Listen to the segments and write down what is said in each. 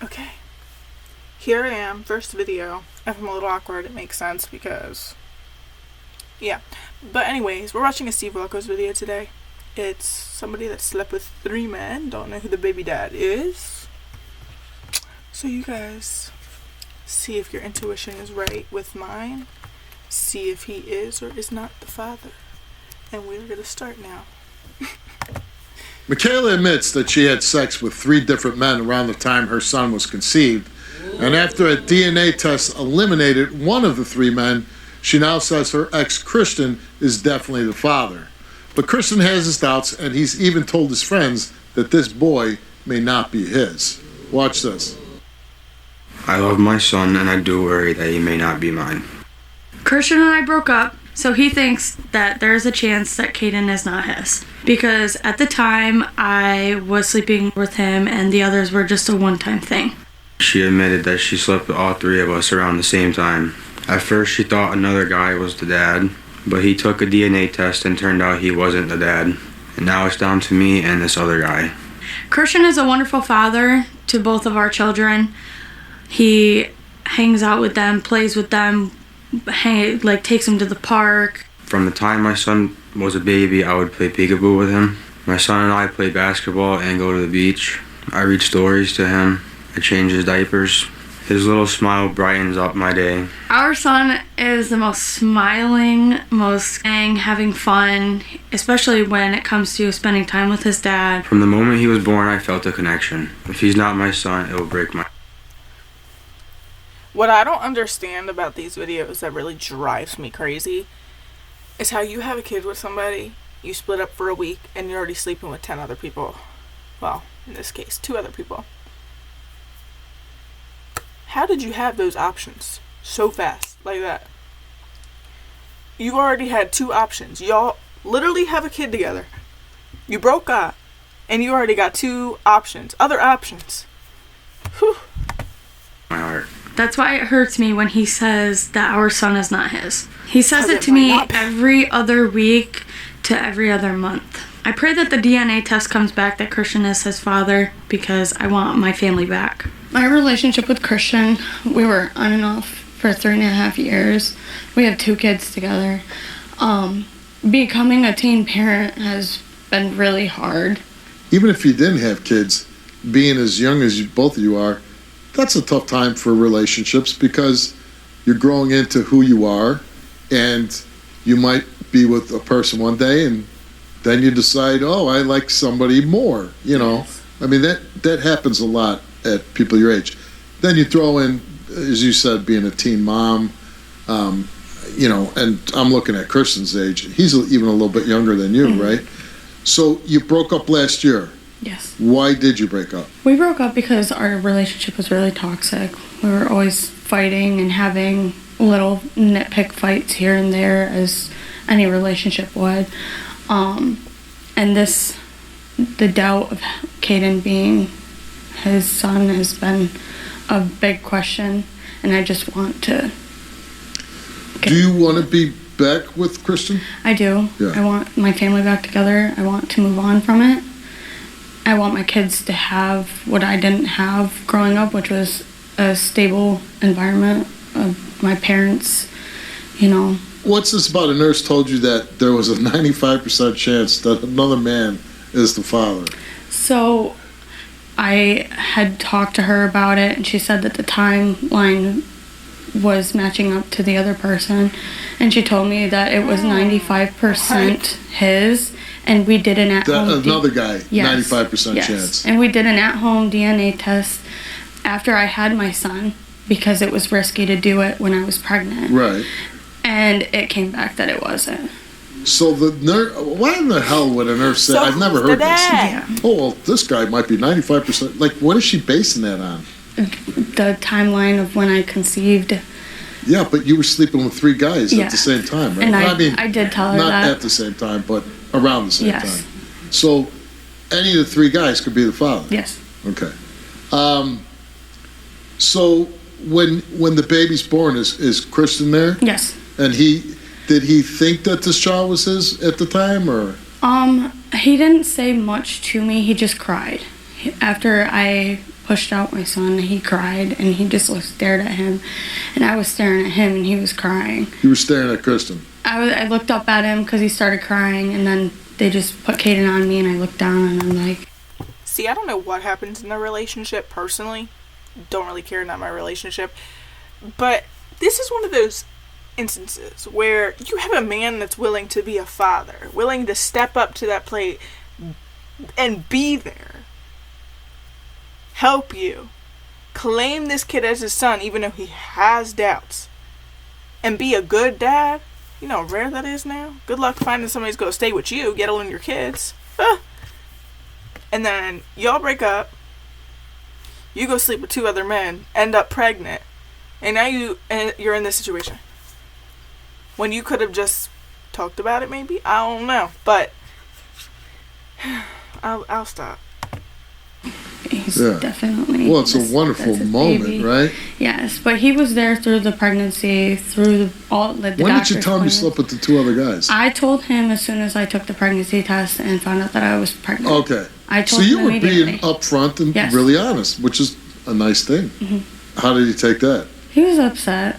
Okay. Here I am, first video. If I'm a little awkward, it makes sense because... yeah. But anyways, we're watching a Steve Wilkos video today. It's somebody that slept with 3 men. Don't know who the baby dad is. So you guys see if your intuition is right with mine. See if he is or is not the father. And we're going to start now. Michaela admits that she had sex with 3 different men around the time her son was conceived. And after a DNA test eliminated one of the 3 men, she now says her ex Christian is definitely the father. But Christian has his doubts, and he's even told his friends that this boy may not be his. Watch this. I love my son, and I do worry that he may not be mine. Christian and I broke up, so he thinks that there's a chance that Caden is not his. Because at the time, I was sleeping with him, and the others were just a one-time thing. She admitted that she slept with all 3 of us around the same time. At first, she thought another guy was the dad, but he took a DNA test and turned out he wasn't the dad. And now it's down to me and this other guy. Christian is a wonderful father to both of our children. He hangs out with them, plays with them, takes them to the park. From the time my son was a baby, I would play peekaboo with him. My son and I play basketball and go to the beach. I read stories to him. I change his diapers. His little smile brightens up my day. Our son is the most smiling, most having fun, especially when it comes to spending time with his dad. From the moment he was born, I felt a connection. If he's not my son, it will break my... What I don't understand about these videos that really drives me crazy is how you have a kid with somebody, you split up for a week, and you're already sleeping with 10 other people. Well, in this case, 2 other people. How did you have those options so fast like that? You already had 2 options. Y'all literally have a kid together. You broke up, and you already got 2 options, other options. Whew. My heart. That's why it hurts me when he says that our son is not his. He says it to me every other week to every other month. I pray that the DNA test comes back that Christian is his father because I want my family back. My relationship with Christian, we were on and off for 3.5 years. We have 2 kids together. Becoming a teen parent has been really hard. Even if you didn't have kids, being as young as both of you are, that's a tough time for relationships because you're growing into who you are, and you might be with a person one day and then you decide, oh, I like somebody more, you know. Yes. I mean, that happens a lot at people your age. Then you throw in, as you said, being a teen mom, you know, and I'm looking at Christian's age. He's even a little bit younger than you, right? So you broke up last year. Yes. Why did you break up? We broke up because our relationship was really toxic. We were always fighting and having little nitpick fights here and there, as any relationship would. And the doubt of Caden being his son has been a big question, and I just want to... Do you want to be back with Christian? I do. Yeah. I want my family back together. I want to move on from it. I want my kids to have what I didn't have growing up, which was a stable environment of my parents, you know. What's this about a nurse told you that there was a 95% chance that another man is the father? So I had talked to her about it, and she said that the timeline was matching up to the other person, and she told me that it was 95% his, and we did an at-home... Another guy, yes, 95% yes. chance. And we did an at-home DNA test after I had my son, because it was risky to do it when I was pregnant. Right. And it came back that it wasn't. So the nurse, why in the hell would a nurse say, so I've never heard this. Yeah. Oh, well, this guy might be 95%. Like, what is she basing that on? The timeline of when I conceived. Yeah, but you were sleeping with 3 guys at the same time, right? And I did tell her not that. Not at the same time, but around the same Yes. time. So any of the 3 guys could be the father? Yes. Okay. So when the baby's born, is Christian there? Yes. And did he think that this child was his at the time, or? He didn't say much to me. He just cried. After I pushed out my son. He cried, and he just stared at him, and I was staring at him, and he was crying. You were staring at Kristen. I looked up at him because he started crying, and then they just put Caden on me, and I looked down, and I'm like... See, I don't know what happens in the relationship personally. Don't really care, not my relationship. But this is one of those instances where you have a man that's willing to be a father, willing to step up to that plate and be there, help you, claim this kid as his son even though he has doubts, and be a good dad. You know how rare that is now? Good luck finding somebody who's going to stay with you, get on your kids. And then y'all break up, you go sleep with 2 other men, end up pregnant, and now you're in this situation. When you could have just talked about it, maybe? I don't know. But I'll stop. He's definitely... Well, it's a wonderful moment, baby. Right? Yes, but he was there through the pregnancy, through all the When did you tell him you slept with the 2 other guys? I told him as soon as I took the pregnancy test and found out that I was pregnant. Okay. I told so you him were immediately. being upfront and Yes. really honest, which is a nice thing. Mm-hmm. How did he take that? He was upset,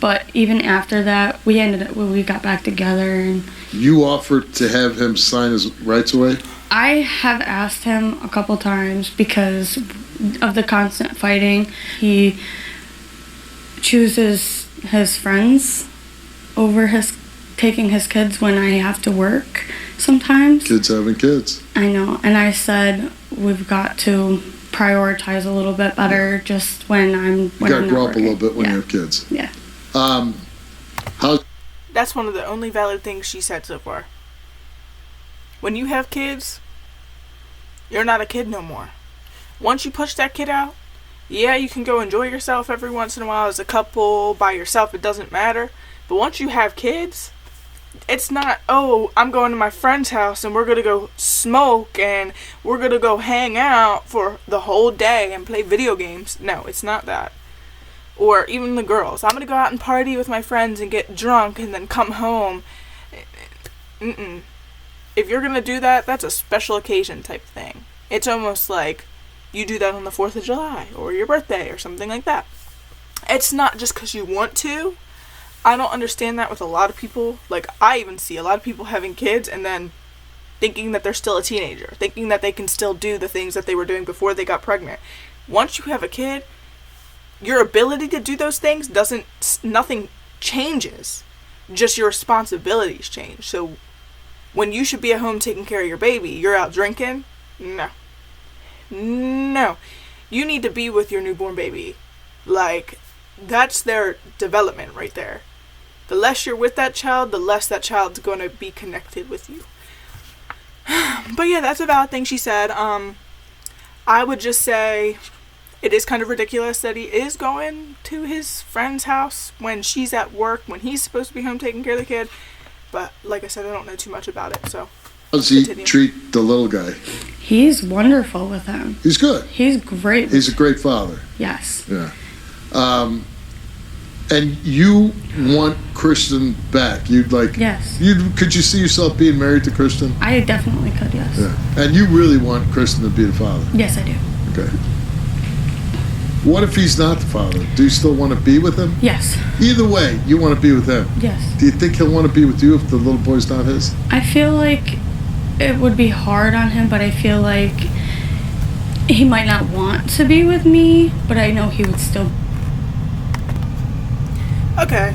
but even after that, we got back together, and You offered to have him sign his rights away? I have asked him a couple times because of the constant fighting. He chooses his friends over taking his kids when I have to work sometimes. Kids having kids. I know, and I said we've got to prioritize a little bit better just when I'm You got to not grow up a working. little bit when Yeah. you have kids. Yeah. That's one of the only valid things she said so far. When you have kids, you're not a kid no more. Once you push that kid out, yeah, you can go enjoy yourself every once in a while as a couple, by yourself, it doesn't matter. But once you have kids, it's not, oh, I'm going to my friend's house and we're going to go smoke and we're going to go hang out for the whole day and play video games. No, it's not that. Or even the girls. I'm going to go out and party with my friends and get drunk and then come home. Mm-mm. If you're going to do that, that's a special occasion type thing. It's almost like you do that on the 4th of July or your birthday or something like that. It's not just because you want to. I don't understand that with a lot of people. Like, I even see a lot of people having kids and then thinking that they're still a teenager, thinking that they can still do the things that they were doing before they got pregnant. Once you have a kid, your ability to do those things nothing changes. Just your responsibilities change. So when you should be at home taking care of your baby, you're out drinking? No. You need to be with your newborn baby. Like, that's their development right there. The less you're with that child, the less that child's going to be connected with you. But yeah, that's a valid thing she said. I would just say it is kind of ridiculous that he is going to his friend's house when she's at work, when he's supposed to be home taking care of the kid. But like I said, I don't know too much about it, so How does he continue. treat the little guy? He's wonderful with him. He's good. He's great. He's a great father. Yes. Yeah. And you want Kristen back. You'd like... Yes. Could you see yourself being married to Kristen? I definitely could, yes. Yeah. And you really want Kristen to be the father? Yes, I do. Okay. What if he's not the father? Do you still want to be with him? Yes. Either way, you want to be with him. Yes. Do you think he'll want to be with you if the little boy's not his? I feel like it would be hard on him, but I feel like he might not want to be with me, but I know he would still. Okay.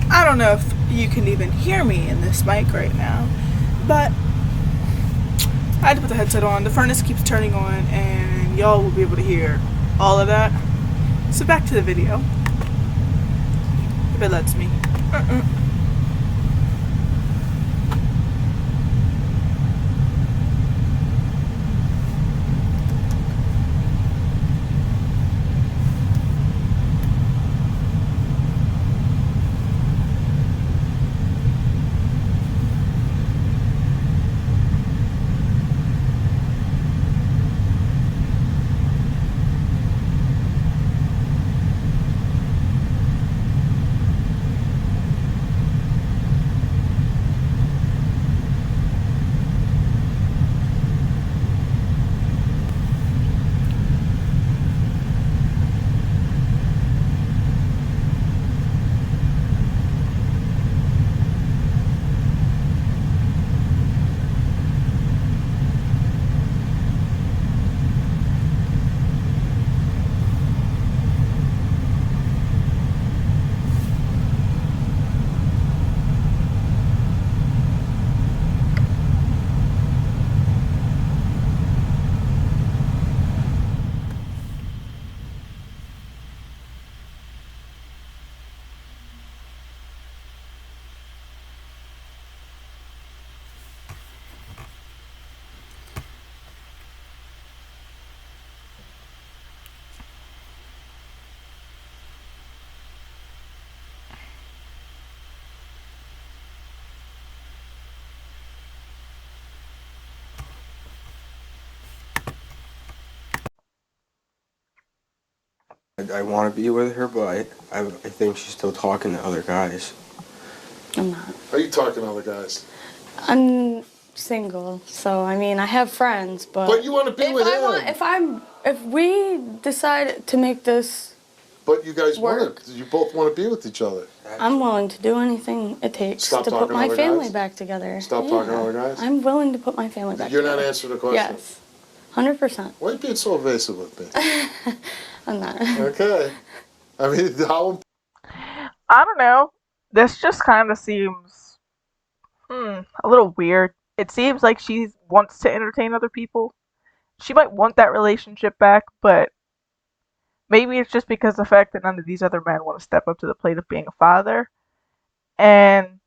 I don't know if you can even hear me in this mic right now, but I had to put the headset on. The furnace keeps turning on, and y'all will be able to hear all of that. So back to the video. If it lets me. I want to be with her, but I think she's still talking to other guys. I'm not. Are you talking to other guys? I'm single, so I mean I have friends, but. But you want to be with him. If we decide to make this. But you guys work. you both want to be with each other. I'm willing to do anything it takes Stop to talking put to my other family guys? back together. Stop talking to other guys? I'm willing to put my family back You're together. not answering the question? Yes. 100%. Why are you being so evasive with me? I'm not. Okay. I mean, how... I don't know. This just kind of seems a little weird. It seems like she wants to entertain other people. She might want that relationship back, but maybe it's just because of the fact that none of these other men want to step up to the plate of being a father. And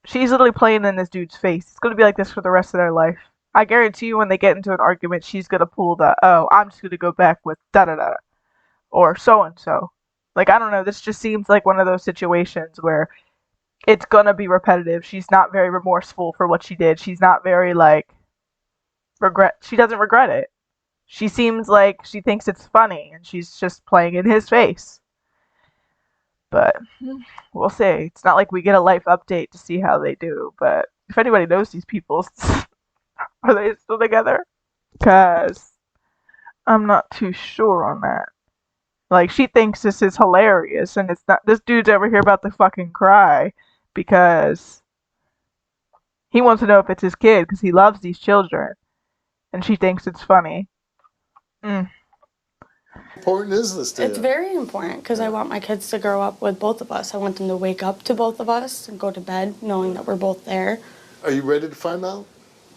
she's literally playing in this dude's face. It's going to be like this for the rest of their life. I guarantee you when they get into an argument, she's going to pull the, oh, I'm just going to go back with da-da-da, or so-and-so. Like, I don't know, this just seems like one of those situations where it's going to be repetitive. She's not very remorseful for what she did. She's not very, like, she doesn't regret it. She seems like she thinks it's funny, and she's just playing in his face. But we'll see. It's not like we get a life update to see how they do, but if anybody knows these people, are they still together? Because I'm not too sure on that. Like, she thinks this is hilarious, and it's not. This dude's over here about to fucking cry because he wants to know if it's his kid because he loves these children, and she thinks it's funny. How important is this to you? It's very important because I want my kids to grow up with both of us. I want them to wake up to both of us and go to bed knowing that we're both there. Are you ready to find out?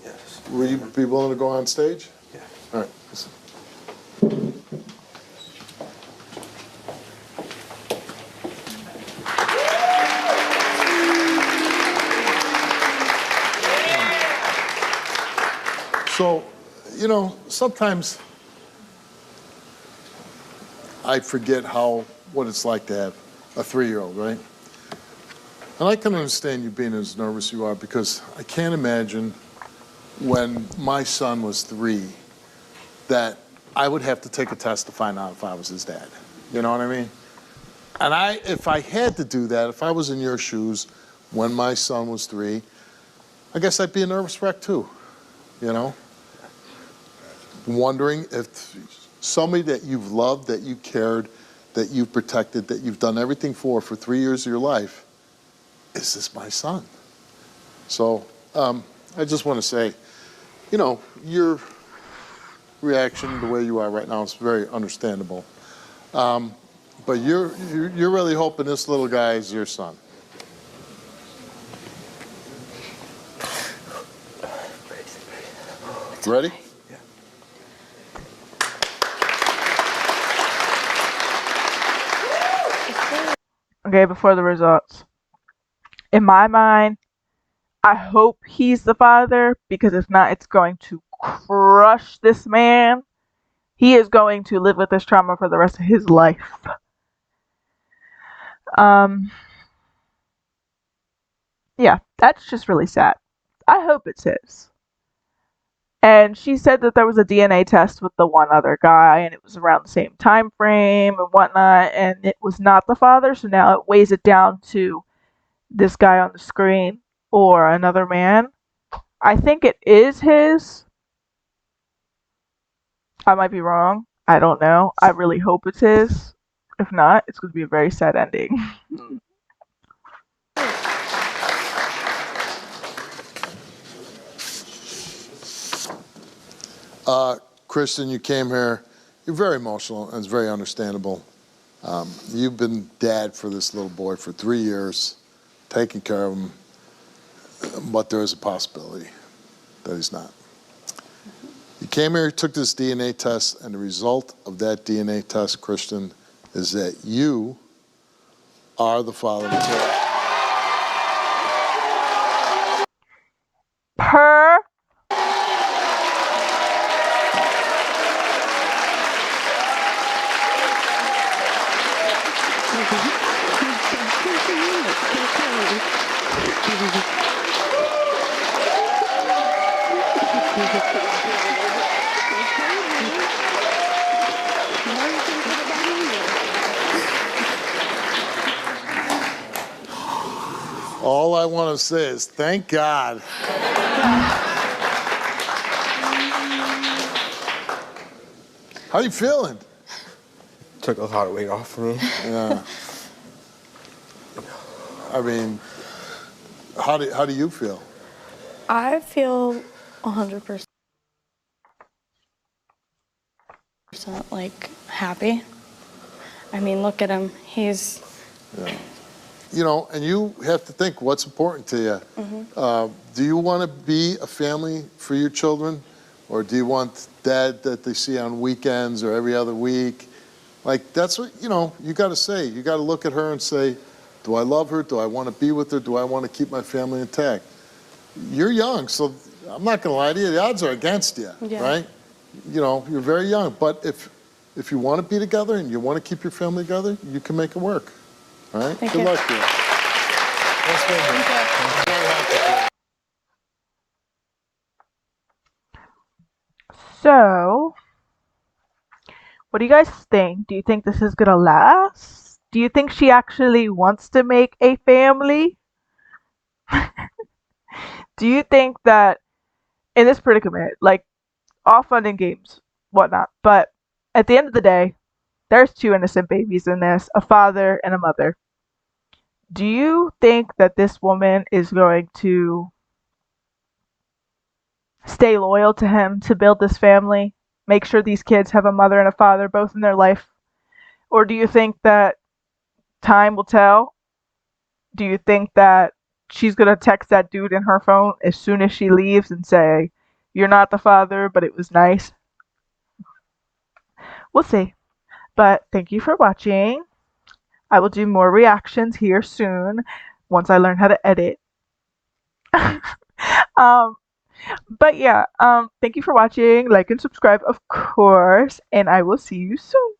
Yes. Will you be willing to go on stage? Yeah. All right. So, you know, sometimes I forget what it's like to have a 3-year-old, right? And I can understand you being as nervous as you are because I can't imagine when my son was 3 that I would have to take a test to find out if I was his dad. You know what I mean? And if I had to do that, if I was in your shoes when my son was 3, I guess I'd be a nervous wreck too, you know? Wondering if somebody that you've loved, that you cared, that you've protected, that you've done everything for 3 years of your life, is this my son? So I just want to say, you know, your reaction, the way you are right now, is very understandable. But you're really hoping this little guy is your son. Ready? Okay, before the results. In my mind, I hope he's the father, because if not, it's going to crush this man. He is going to live with this trauma for the rest of his life. Yeah, that's just really sad. I hope it's his. And she said that there was a DNA test with the one other guy, and it was around the same time frame and whatnot, and it was not the father, so now it weighs it down to this guy on the screen or another man. I think it is his. I might be wrong. I don't know. I really hope it's his. If not, it's going to be a very sad ending. Kristen, you came here. You're very emotional, and it's very understandable. You've been dad for this little boy for 3 years, taking care of him, but there is a possibility that he's not. You came here, took this DNA test, and the result of that DNA test, Kristen, is that you are the father of the child. Per I want to say is thank God. How you feeling? Took a lot of weight off of me. Yeah. I mean, how do you feel? I feel 100% like happy. I mean, look at him. He's... Yeah. You know, and you have to think what's important to you. Mm-hmm. Do you want to be a family for your children? Or do you want dad that they see on weekends or every other week? Like, that's what, you know, you got to say. You got to look at her and say, do I love her? Do I want to be with her? Do I want to keep my family intact? You're young, so I'm not going to lie to you. The odds are against you, right? You know, you're very young. But if you want to be together and you want to keep your family together, you can make it work. All right? Thank Good you. luck to you. So, what do you guys think? Do you think this is gonna last? Do you think she actually wants to make a family? Do you think that in this predicament, like all fun and games, whatnot, but at the end of the day, there's two innocent babies in this, a father and a mother. Do you think that this woman is going to stay loyal to him to build this family, make sure these kids have a mother and a father both in their life? Or do you think that time will tell? Do you think that she's going to text that dude in her phone as soon as she leaves and say, "You're not the father, but it was nice"? We'll see. But thank you for watching. I will do more reactions here soon once I learn how to edit. um, but yeah, thank you for watching. Like and subscribe, of course, and I will see you soon.